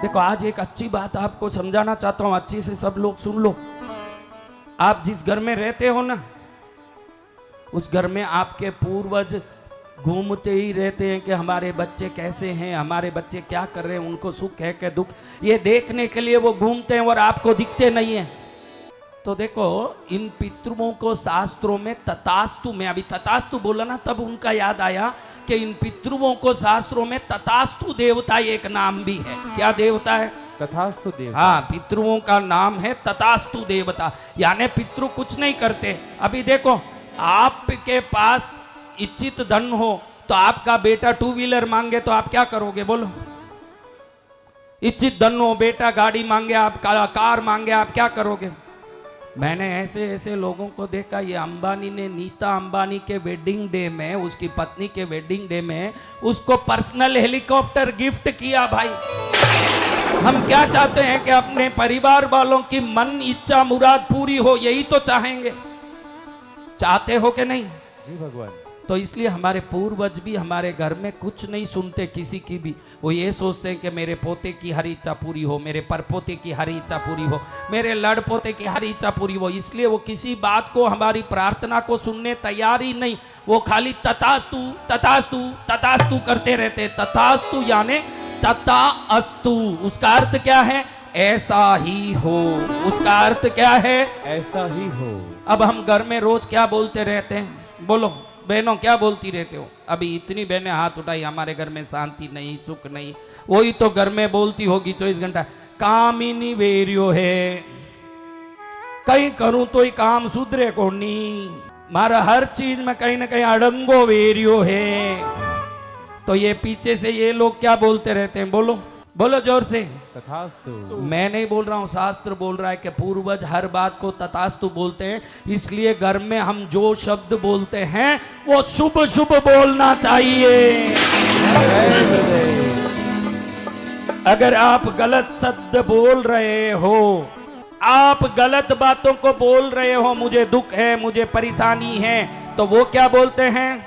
देखो आज एक अच्छी बात आपको समझाना चाहता हूं, अच्छी से सब लोग सुन लो। आप जिस घर में रहते हो ना, उस घर में आपके पूर्वज घूमते ही रहते हैं कि हमारे बच्चे कैसे हैं, हमारे बच्चे क्या कर रहे हैं, उनको सुख है कि दुख, ये देखने के लिए वो घूमते हैं और आपको दिखते नहीं है। तो देखो इन पितरों को शास्त्रों में तथास्तु, में अभी तथास्तु बोला ना तब उनका याद आया कि इन पितरों को शास्त्रों में तथास्तु देवता एक नाम भी है। क्या देवता है? तथास्तु देवता। हाँ, पितरों का नाम है तथास्तु देवता, यानी पितृ कुछ नहीं करते। अभी देखो आपके पास इच्छित धन हो तो आपका बेटा टू व्हीलर मांगे तो आप क्या करोगे बोलो? इच्छित धन हो, बेटा गाड़ी मांगे, आप कार मांगे, आप क्या करोगे? मैंने ऐसे ऐसे लोगों को देखा। ये अंबानी ने, नीता अंबानी के वेडिंग डे में, उसकी पत्नी के वेडिंग डे में उसको पर्सनल हेलीकॉप्टर गिफ्ट किया। भाई हम क्या चाहते हैं कि अपने परिवार वालों की मन इच्छा मुराद पूरी हो, यही तो चाहेंगे। चाहते हो कि नहीं? जी भगवान। तो इसलिए हमारे पूर्वज भी हमारे घर में कुछ नहीं सुनते किसी की भी। वो ये सोचते हैं कि मेरे पोते की हर इच्छा पूरी हो, मेरे परपोते की हर इच्छा पूरी हो, मेरे लड़पोते की हर इच्छा पूरी हो। इसलिए वो किसी बात को, हमारी प्रार्थना को सुनने तैयार ही नहीं। वो खाली तथास्तु तथास्तु तथास्तु करते रहते। तथास्तु यानी तथा अस्तु, उसका अर्थ क्या है? ऐसा ही हो। उसका अर्थ क्या है? ऐसा ही हो। अब हम घर में रोज क्या बोलते रहते हैं? बोलो बहनों, क्या बोलती रहते हो? अभी इतनी बहनें हाथ उठाई, हमारे घर में शांति नहीं, सुख नहीं। वही तो घर में बोलती होगी 24 घंटा, कामिनी वेरियो है, कहीं करूं तो ही काम सुधरे को नहीं, मारा हर चीज में कहीं ना कहीं अड़ंगो वेरियो है। तो ये पीछे से ये लोग क्या बोलते रहते हैं? बोलो बोलो जोर से। तथास्तु। मैं नहीं बोल रहा हूं, शास्त्र बोल रहा है कि पूर्वज हर बात को तथास्तु बोलते हैं। इसलिए घर में हम जो शब्द बोलते हैं वो शुभ शुभ बोलना चाहिए। अगर आप गलत शब्द बोल रहे हो, आप गलत बातों को बोल रहे हो, मुझे दुख है, मुझे परेशानी है, तो वो क्या बोलते हैं?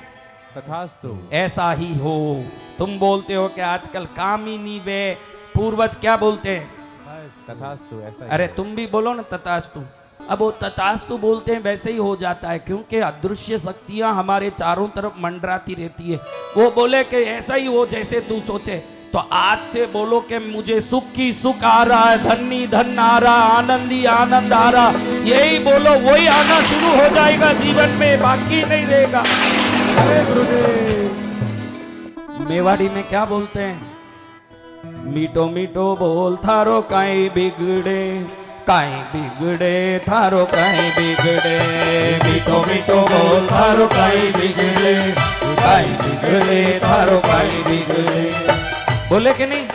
तथास्तु। ऐसा ही हो। तुम बोलते हो कि आजकल कामिनी वे, पूर्वज क्या बोलते हैं? बस तथास्तु, ऐसा ही अरे हो। तुम भी बोलो ना तथास्तु। अब वो तथास्तु बोलते हैं वैसे ही हो जाता है, क्योंकि अदृश्य शक्तियां हमारे चारों तरफ मंडराती रहती है। वो बोले कि ऐसा ही हो जैसे तू सोचे। तो आज से बोलो कि मुझे सुख ही सुख आ रहा है, धनी धन आ रहा, आनंदी आनंद आ रहा। यही बोलो, वही आना शुरू हो जाएगा जीवन में, बाकी नहीं रहेगा। अरे गुरुदेव। मेवाड़ी में क्या बोलते हैं? मीठो मीठो बोल थारो काई बिगड़े, काई बिगड़े थारो काई बिगड़े, मीठो मीठो बोल थारो काई बिगड़े, काई बिगड़े थारो काई बिगड़े। बोले कि नहीं?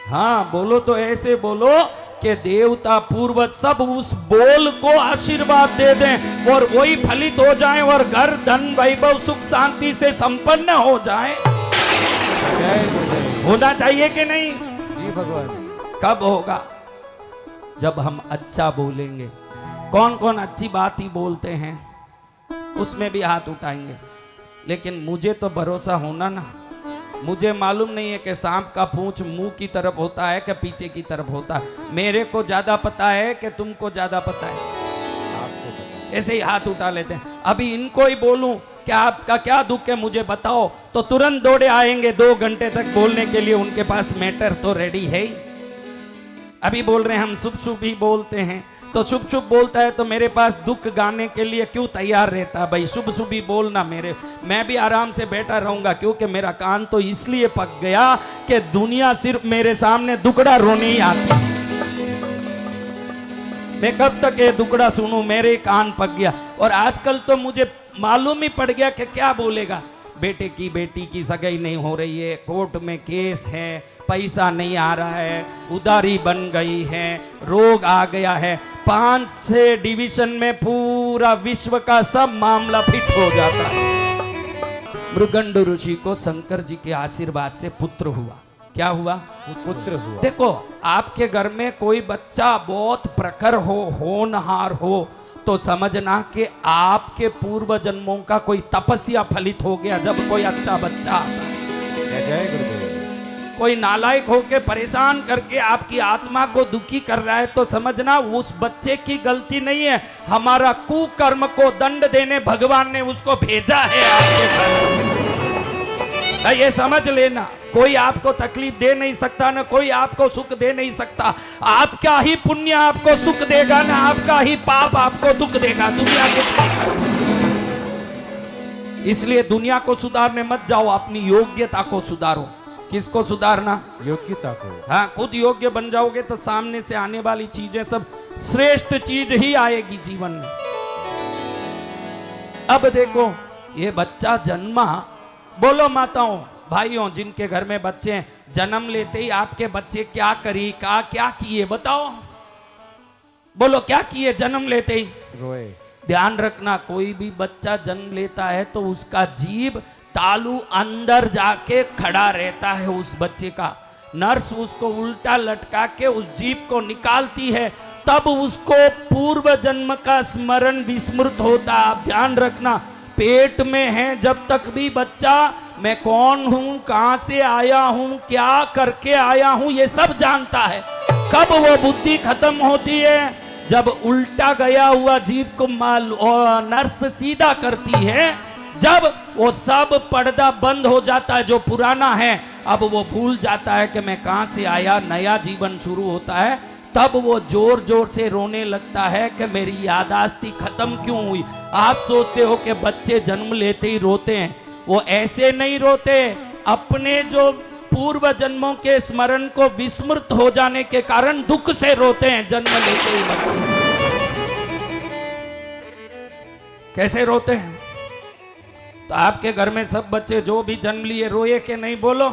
हाँ बोलो, तो ऐसे बोलो कि देवता पूर्वज सब उस बोल को आशीर्वाद दे दें और वही फलित हो जाए और घर धन वैभव सुख शांति से संपन्न हो जाए। होना चाहिए कि नहीं? जी भगवान। कब होगा? जब हम अच्छा बोलेंगे। कौन कौन अच्छी बात ही बोलते हैं? उसमें भी हाथ उठाएंगे। लेकिन मुझे तो भरोसा होना ना, मुझे मालूम नहीं है कि सांप का पूंछ मुंह की तरफ होता है कि पीछे की तरफ होता है। मेरे को ज्यादा पता है कि तुमको ज्यादा पता है। आपको पता। ऐसे ही हाथ उठा लेते हैं। अभी इनको ही बोलूं कि आपका क्या दुख है मुझे बताओ, तो तुरंत दौड़े आएंगे 2 घंटे तक बोलने के लिए। उनके पास मैटर तो रेडी है ही। अभी बोल रहे हैं हम शुभ शुभ ही बोलते हैं, तो शुभ शुभ बोलता है तो मेरे पास दुख गाने के लिए क्यों तैयार रहता? भाई शुभ शुभ ही बोलना। मैं भी आराम से बैठा रहूंगा, क्योंकि मेरा कान तो इसलिए पक गया कि दुनिया सिर्फ मेरे सामने दुकड़ा रोने ही आती। मैं कब तक ये दुकड़ा सुनूं? मेरे कान पक गया। और आजकल तो मुझे मालूम ही पड़ गया कि क्या बोलेगा। बेटे की बेटी की सगाई नहीं हो रही है, कोर्ट में केस है, पैसा नहीं आ रहा है, उधारी बन गई है, रोग आ गया है। 5-6 डिवीजन में पूरा विश्व का सब मामला फिट हो जाता है। मृगंड ऋषि को शंकर जी के आशीर्वाद से पुत्र हुआ। क्या हुआ? पुत्र हुआ। देखो आपके घर में कोई बच्चा बहुत प्रखर हो, होनहार हो, तो समझना कि आपके पूर्व जन्मों का कोई तपस्या फलित हो गया जब कोई अच्छा बच्चा आता है। जय गुरुदेव। कोई नालायक होके परेशान करके आपकी आत्मा को दुखी कर रहा है तो समझना उस बच्चे की गलती नहीं है, हमारा कुकर्म को दंड देने भगवान ने उसको भेजा है आपके घर। ये समझ लेना, कोई आपको तकलीफ दे नहीं सकता, ना कोई आपको सुख दे नहीं सकता। आपका ही पुण्य आपको सुख देगा, ना आपका ही पाप आपको दुख देगा। दुनिया कुछ नहीं करती। इसलिए दुनिया को सुधारने मत जाओ, अपनी योग्यता को सुधारो। किसको सुधारना? योग्यता को। हाँ, खुद योग्य बन जाओगे तो सामने से आने वाली चीजें सब श्रेष्ठ चीज ही आएगी जीवन में। अब देखो, ये बच्चा जन्मा, बोलो माताओं भाइयों जिनके घर में बच्चे हैं, जन्म लेते ही आपके बच्चे क्या करी का क्या किए बताओ? बोलो क्या किए जन्म लेते ही? रोए। ध्यान रखना, कोई भी बच्चा जन्म लेता है तो उसका जीभ तालू अंदर जाके खड़ा रहता है उस बच्चे का। नर्स उसको उल्टा लटका के उस जीभ को निकालती है, तब उसको पूर्व जन्म का स्मरण विस्मृत होता। आप ध्यान रखना, पेट में है जब तक भी बच्चा मैं कौन हूं, कहां से आया हूं, क्या करके आया हूं, ये सब जानता है। कब वो बुद्धि खत्म होती है? जब उल्टा गया हुआ जीभ को नर्स सीधा करती है, जब वो सब पर्दा बंद हो जाता है जो पुराना है, अब वो भूल जाता है कि मैं कहां से आया, नया जीवन शुरू होता है। तब वो जोर जोर से रोने लगता है कि मेरी यादाश्ती खत्म क्यों हुई। आप सोचते हो कि बच्चे जन्म लेते ही रोते हैं, वो ऐसे नहीं रोते, अपने जो पूर्व जन्मों के स्मरण को विस्मृत हो जाने के कारण दुख से रोते हैं जन्म लेते ही बच्चे। कैसे रोते हैं? तो आपके घर में सब बच्चे जो भी जन्म लिए रोए कि नहीं? बोलो।